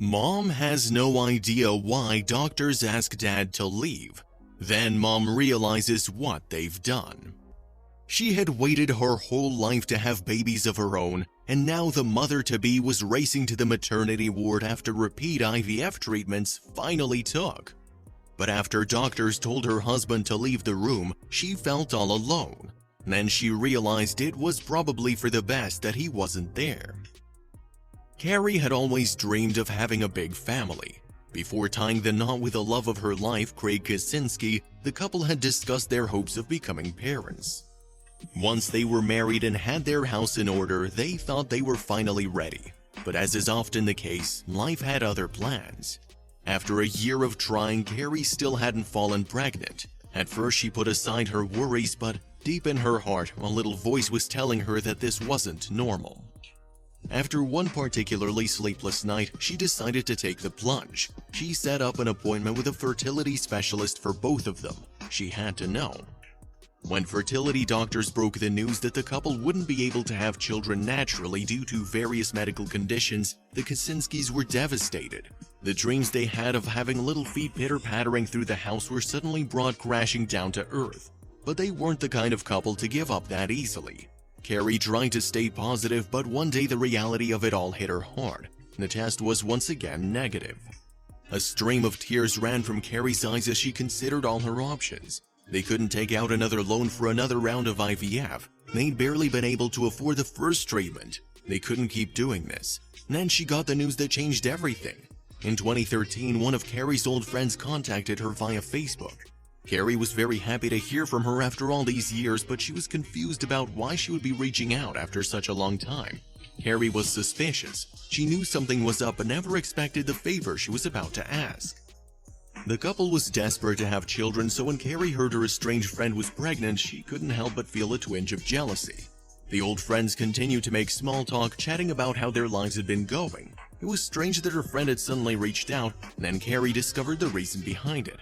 Mom has no idea why doctors ask Dad to leave. Then Mom realizes what they've done. She had waited her whole life to have babies of her own, and now the mother-to-be was racing to the maternity ward after repeat IVF treatments finally took. But after doctors told her husband to leave the room, she felt all alone. Then she realized it was probably for the best that he wasn't there. Carrie had always dreamed of having a big family. Before tying the knot with the love of her life, Craig Kaczynski, the couple had discussed their hopes of becoming parents. Once they were married and had their house in order, they thought they were finally ready. But as is often the case, life had other plans. After a year of trying, Carrie still hadn't fallen pregnant. At first she put aside her worries, but deep in her heart, a little voice was telling her that this wasn't normal. After one particularly sleepless night, she decided to take the plunge. She set up an appointment with a fertility specialist for both of them. She had to know. When fertility doctors broke the news that the couple wouldn't be able to have children naturally due to various medical conditions, the Kaczynskis were devastated. The dreams they had of having little feet pitter-pattering through the house were suddenly brought crashing down to earth. But they weren't the kind of couple to give up that easily. Carrie tried to stay positive, but one day the reality of it all hit her hard. The test was once again negative. A stream of tears ran from Carrie's eyes as she considered all her options. They couldn't take out another loan for another round of IVF. They'd barely been able to afford the first treatment. They couldn't keep doing this. Then she got the news that changed everything. In 2013, one of Carrie's old friends contacted her via Facebook. Carrie was very happy to hear from her after all these years, but she was confused about why she would be reaching out after such a long time. Carrie was suspicious. She knew something was up but never expected the favor she was about to ask. The couple was desperate to have children, so when Carrie heard her estranged friend was pregnant, she couldn't help but feel a twinge of jealousy. The old friends continued to make small talk, chatting about how their lives had been going. It was strange that her friend had suddenly reached out, and then Carrie discovered the reason behind it.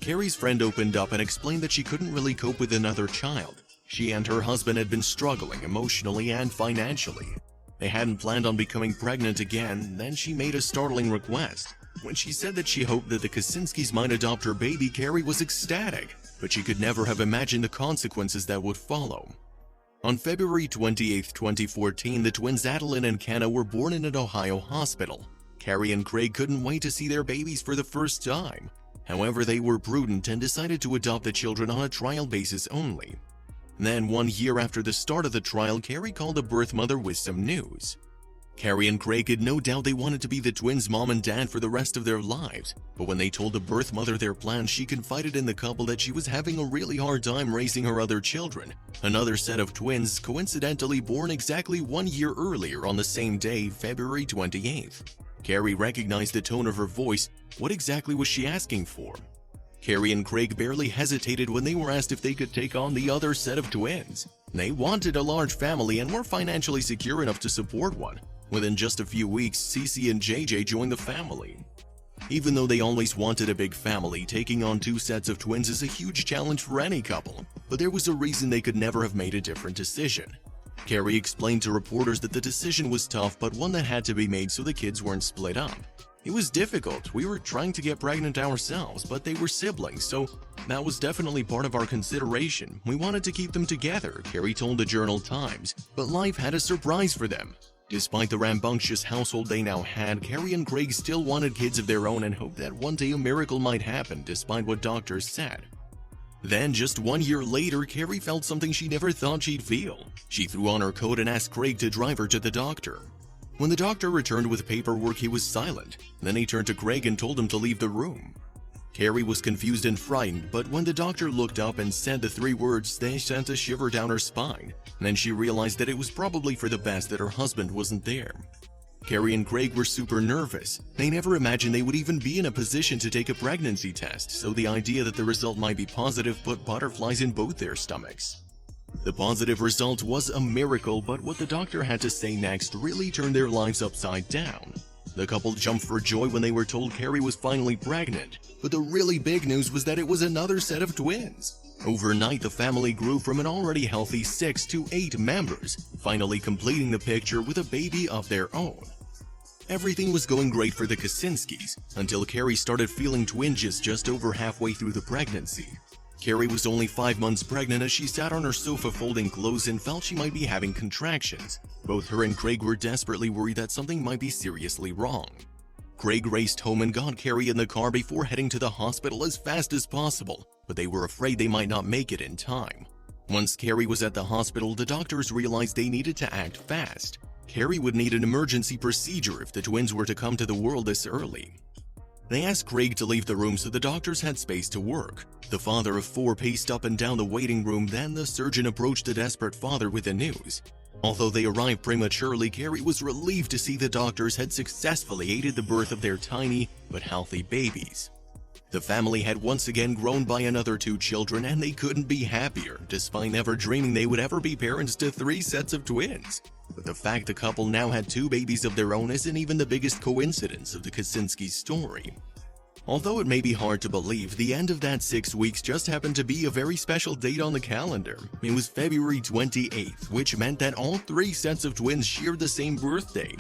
Carrie's friend opened up and explained that she couldn't really cope with another child. She and her husband had been struggling emotionally and financially. They hadn't planned on becoming pregnant again. Then she made a startling request. When she said that she hoped that the Kaczynskis might adopt her baby, Carrie was ecstatic, but she could never have imagined the consequences that would follow. On February 28, 2014, the twins Adeline and Kenna were born in an Ohio hospital. Carrie and Craig couldn't wait to see their babies for the first time. However, they were prudent and decided to adopt the children on a trial basis only. Then, 1 year after the start of the trial, Carrie called the birth mother with some news. Carrie and Craig had no doubt they wanted to be the twins' mom and dad for the rest of their lives, but when they told the birth mother their plans, she confided in the couple that she was having a really hard time raising her other children, another set of twins coincidentally born exactly 1 year earlier on the same day, February 28th. Carrie recognized the tone of her voice. What exactly was she asking for? Carrie and Craig barely hesitated when they were asked if they could take on the other set of twins. They wanted a large family and were financially secure enough to support one. Within just a few weeks, Cece and JJ joined the family. Even though they always wanted a big family, taking on 2 sets of twins is a huge challenge for any couple, but there was a reason they could never have made a different decision. Carrie explained to reporters that the decision was tough, but one that had to be made so the kids weren't split up. It was difficult. We were trying to get pregnant ourselves, but they were siblings, so that was definitely part of our consideration. We wanted to keep them together, Carrie told the Journal Times, but life had a surprise for them. Despite the rambunctious household they now had, Carrie and Craig still wanted kids of their own and hoped that one day a miracle might happen despite what doctors said. Then, just 1 year later, Carrie felt something she never thought she'd feel. She threw on her coat and asked Craig to drive her to the doctor. When the doctor returned with paperwork, he was silent. Then he turned to Craig and told him to leave the room. Carrie was confused and frightened, but when the doctor looked up and said the 3 words, they sent a shiver down her spine. Then she realized that it was probably for the best that her husband wasn't there. Carrie and Craig were super nervous. They never imagined they would even be in a position to take a pregnancy test, so the idea that the result might be positive put butterflies in both their stomachs. The positive result was a miracle, but what the doctor had to say next really turned their lives upside down. The couple jumped for joy when they were told Carrie was finally pregnant, but the really big news was that it was another set of twins. Overnight, the family grew from an already healthy 6 to 8 members, finally completing the picture with a baby of their own. Everything was going great for the Kosinskis until Carrie started feeling twinges just over halfway through the pregnancy. Carrie was only 5 months pregnant as she sat on her sofa folding clothes and felt she might be having contractions. Both her and Craig were desperately worried that something might be seriously wrong. Craig raced home and got Carrie in the car before heading to the hospital as fast as possible, but they were afraid they might not make it in time. Once Carrie was at the hospital, the doctors realized they needed to act fast. Carrie would need an emergency procedure if the twins were to come to the world this early. They asked Craig to leave the room so the doctors had space to work. The father of 4 paced up and down the waiting room, then the surgeon approached the desperate father with the news. Although they arrived prematurely, Carrie was relieved to see the doctors had successfully aided the birth of their tiny but healthy babies. The family had once again grown by another 2 children, and they couldn't be happier, despite never dreaming they would ever be parents to 3 sets of twins. But the fact the couple now had 2 babies of their own isn't even the biggest coincidence of the Kosinski story. Although it may be hard to believe, the end of that 6 weeks just happened to be a very special date on the calendar. It was February 28th, which meant that all 3 sets of twins shared the same birthday.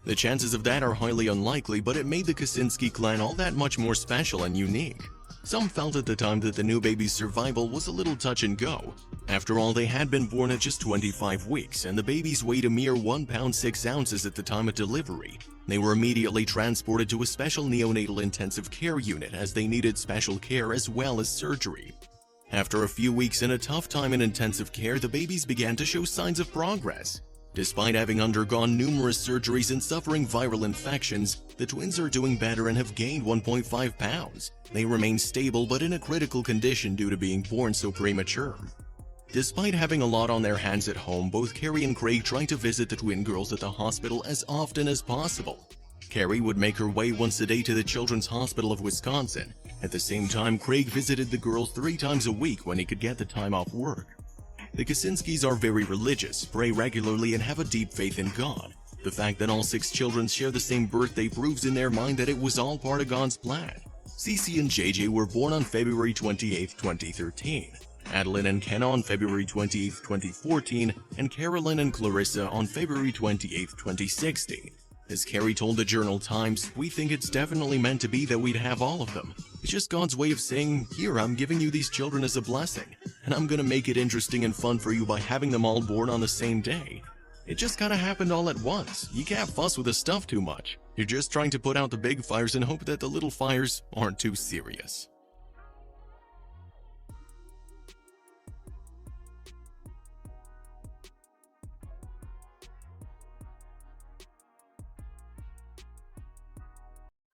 The chances of that are highly unlikely, but it made the Kosinski clan all that much more special and unique. Some felt at the time that the new baby's survival was a little touch and go. After all, they had been born at just 25 weeks, and the babies weighed a mere 1 pound 6 ounces at the time of delivery. They were immediately transported to a special neonatal intensive care unit as they needed special care as well as surgery. After a few weeks and a tough time in intensive care, the babies began to show signs of progress. Despite having undergone numerous surgeries and suffering viral infections, the twins are doing better and have gained 1.5 pounds. They remain stable but in a critical condition due to being born so premature. Despite having a lot on their hands at home, both Carrie and Craig tried to visit the twin girls at the hospital as often as possible. Carrie would make her way once a day to the Children's Hospital of Wisconsin. At the same time, Craig visited the girls 3 times a week when he could get the time off work. The Kosinskis are very religious, pray regularly, and have a deep faith in God. The fact that all 6 children share the same birthday proves in their mind that it was all part of God's plan. Cece and JJ were born on February 28, 2013. Adeline and Ken on February 28, 2014, and Carolyn and Clarissa on February 28, 2016. As Carrie told the Journal Times, "We think it's definitely meant to be that we'd have all of them. It's just God's way of saying, here, I'm giving you these children as a blessing, and I'm gonna make it interesting and fun for you by having them all born on the same day. It just kinda happened all at once. You can't fuss with the stuff too much. You're just trying to put out the big fires and hope that the little fires aren't too serious."